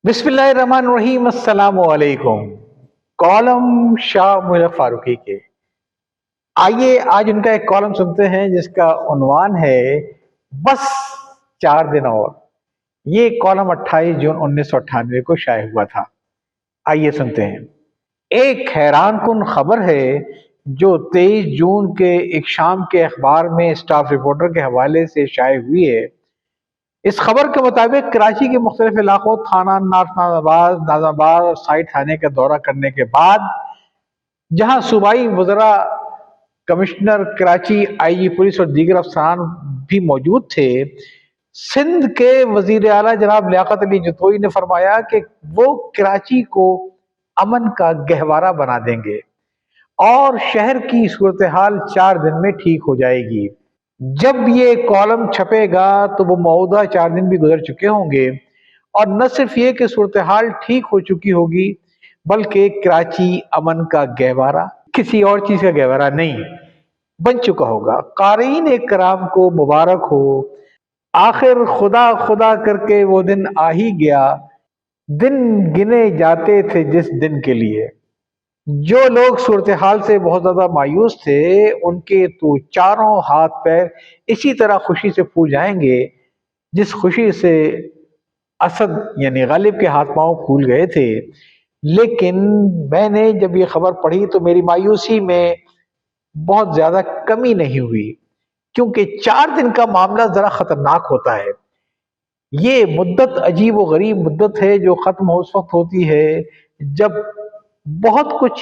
बिस्मिल्लाहिर्रहमानिर्रहीम, अस्सलाम वालेकुम। कॉलम शाह मुहम्मद फारूकी के। आइए आज उनका एक कॉलम सुनते हैं जिसका उन्वान है बस 4 दिन और। ये कॉलम 28 जून 1998 को शाये हुआ था। आइए सुनते हैं। एक हैरान कुन खबर है जो 23 जून के एक शाम के अखबार में स्टाफ रिपोर्टर के हवाले से शाये हुई है। इस खबर के मुताबिक कराची के मुख्तलिफ इलाकों थाना नाज़ाबाद और साइड थाने का दौरा करने के बाद जहां सूबाई वज़रा, कमिश्नर कराची, IG पुलिस और दीगर अफसरान भी मौजूद थे, सिंध के वजीर आला जनाब लियाकत अली जतोई ने फरमाया कि वो कराची को अमन का गहवारा बना देंगे और शहर की सूरत हाल 4 दिन में ठीक हो जाएगी। जब ये कॉलम छपेगा तो वो मौजूदा 4 दिन भी गुजर चुके होंगे और न सिर्फ ये कि सूरत हाल ठीक हो चुकी होगी बल्कि कराची अमन का गहवारा, किसी और चीज का गहवारा नहीं, बन चुका होगा। क़ारीन इकराम को मुबारक हो। आखिर खुदा खुदा करके वो दिन आ ही गया, दिन गिने जाते थे जिस दिन के लिए। जो लोग सूरत हाल से बहुत ज्यादा मायूस थे उनके तो चारों हाथ पैर इसी तरह खुशी से फूल जाएंगे जिस खुशी से असद यानी गालिब के हाथ पांव फूल गए थे। लेकिन मैंने जब ये खबर पढ़ी तो मेरी मायूसी में बहुत ज्यादा कमी नहीं हुई, क्योंकि 4 दिन का मामला जरा खतरनाक होता है। ये मुद्दत अजीब व गरीब मुद्दत है जो खत्म उस वक्त होती है जब बहुत कुछ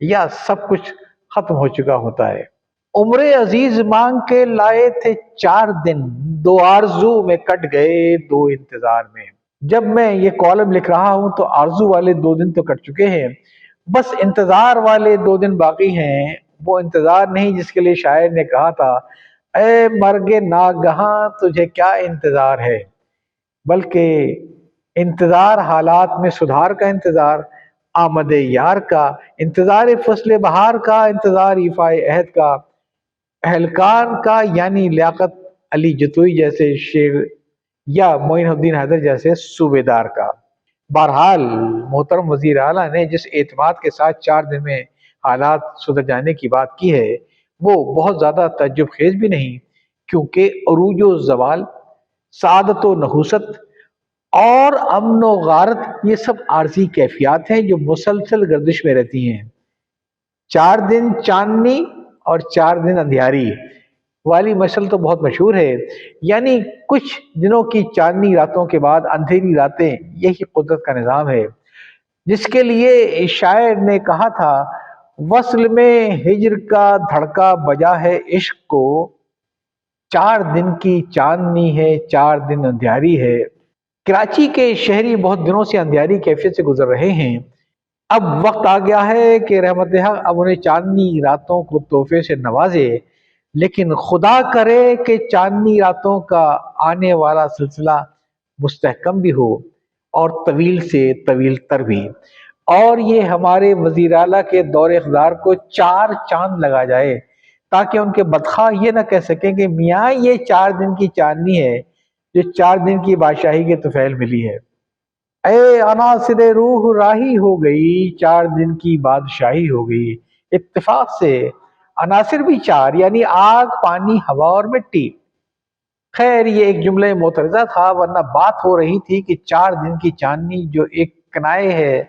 या सब कुछ खत्म हो चुका होता है। उम्र अजीज मांग के लाए थे 4 दिन, 2 आरजू में कट गए 2 इंतजार में। जब मैं ये कॉलम लिख रहा हूं तो आरजू वाले 2 दिन तो कट चुके हैं, बस इंतजार वाले 2 दिन बाकी हैं। वो इंतजार नहीं जिसके लिए शायर ने कहा था, ए मर्गे नागहां तुझे क्या इंतजार है, बल्कि इंतजार हालात में सुधार का इंतजार, आमद यार का इंतजार, फसल बहार का इंतजार, इफाए अहद का, अहलकार का यानी लियाकत अली जतोई जैसे शेर या मोइनुद्दीन हैदर जैसे सूबेदार का। बहरहाल मोहतरम वजीर आला ने जिस एतमाद के साथ 4 दिन में हालात सुधर जाने की बात की है वो बहुत ज्यादा तज्जुब खेज भी नहीं, क्योंकि अरूजो जवाल, सादत व नहुसत और अमन व गारत ये सब आर्जी कैफियत हैं जो मुसलसल गर्दिश में रहती हैं। 4 दिन चांदनी और 4 दिन अंधियारी वाली मसल तो बहुत मशहूर है, यानी कुछ दिनों की चांदनी रातों के बाद अंधेरी रातें, यही कुदरत का निज़ाम है जिसके लिए शायर ने कहा था, वस्ल में हिज्र का धड़का बजा है इश्क को, 4 दिन की चांदनी है 4 दिन अंधियारी है। कराची के शहरी बहुत दिनों से अंधियारी कैफियत से गुजर रहे हैं। अब वक्त आ गया है कि रहमत हक अब उन्हें चांदनी रातों को तोहफे से नवाजे, लेकिन खुदा करे कि चांदनी रातों का आने वाला सिलसिला मुस्तहकम भी हो और तवील से तवील तर भी, और ये हमारे वजीर आला के दौरे इख्तियार को 4 चांद लगा जाए ताकि उनके बदखा ये ना कह सकें कि मियाँ ये 4 दिन की चांदनी है जो 4 दिन की बादशाही के तुफैल मिली है। ए अनासिरे रूह राही हो गई, 4 दिन की बादशाही हो गई। इत्तेफाक से अनासिर भी 4 यानी आग, पानी, हवा और मिट्टी। खैर ये एक जुमले मोतरजा था, वरना बात हो रही थी कि 4 दिन की चांदनी जो एक कनाए है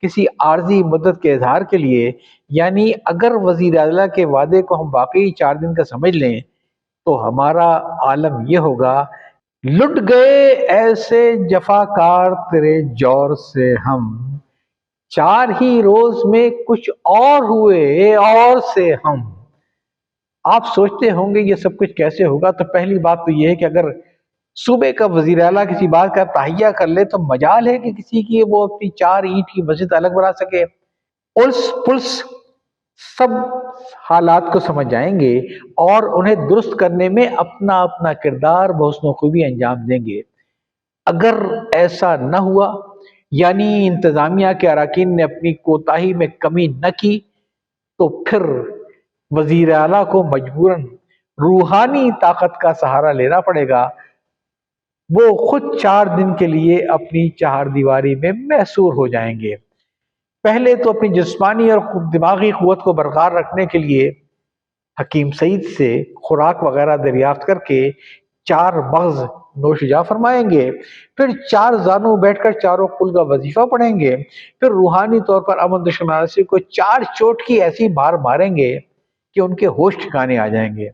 किसी आर्जी मुद्दत के इजहार के लिए, यानी अगर वजीर आला के वादे को हम वाकई 4 दिन का समझ लें तो हमारा आलम यह होगा, लुट गए ऐसे जफाकार तेरे जौर से हम, 4 ही रोज में कुछ और हुए और से हम। आप सोचते होंगे ये सब कुछ कैसे होगा, तो पहली बात तो ये है कि अगर सूबे का वजीर आला किसी बात का तहिया कर ले तो मजाल है कि किसी की वो अपनी 4 ईंट की मस्जिद अलग बना सके। उल्स पुल्स सब हालात को समझ जाएंगे और उन्हें दुरुस्त करने में अपना अपना किरदार बहुस्न खूबी अंजाम देंगे। अगर ऐसा न हुआ यानी इंतजामिया के अराकीन ने अपनी कोताही में कमी न की तो फिर वजीर आला को मजबूरन रूहानी ताकत का सहारा लेना पड़ेगा وہ خود 4 دن کے لیے اپنی چہار دیواری میں محصور ہو جائیں گے۔ پہلے تو اپنی جسمانی اور دماغی قوت کو برقرار رکھنے کے لیے حکیم سعید سے خوراک وغیرہ دریافت کر کے 4 مغز نوش جا فرمائیں گے، پھر 4 زانو بیٹھ کر چاروں کل کا وظیفہ پڑھیں گے، پھر روحانی طور پر امن دشمناسی کو 4 چوٹ کی ایسی بار ماریں گے کہ ان کے ہوش ٹھکانے آ جائیں گے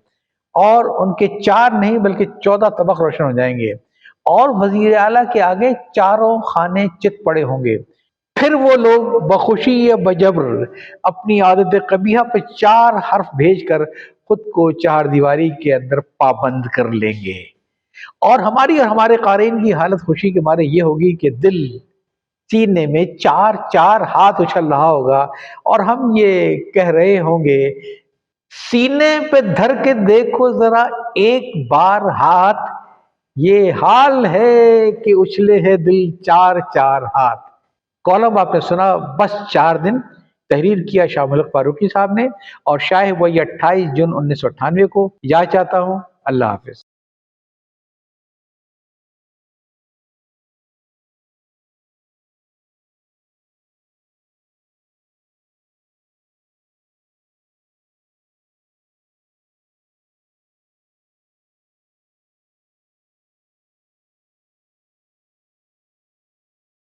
اور ان کے 4 نہیں بلکہ 14 طبق روشن ہو جائیں گے، اور وزیر اعلیٰ کے آگے چاروں خانے چت پڑے ہوں گے۔ پھر وہ لوگ بخوشی یا بجبر اپنی عادت قبیحہ پہ 4 حرف بھیج کر خود کو چہار دیواری کے اندر پابند کر لیں گے، اور ہماری اور ہمارے قارئین کی حالت خوشی کے مارے یہ ہوگی کہ دل سینے میں 4 ہاتھ اچھل رہا ہوگا، اور ہم یہ کہہ رہے ہوں گے، سینے پہ دھر کے دیکھو ذرا ایک بار ہاتھ، یہ حال ہے کہ اچھلے ہے دل 4 ہاتھ۔ کالم آپ نے سنا، بس 4 دن، تحریر کیا شاہ ملک فاروقی صاحب نے، اور شائع ہوئی 28 جون 1998 کو۔ اجازت چاہتا ہوں، اللہ حافظ۔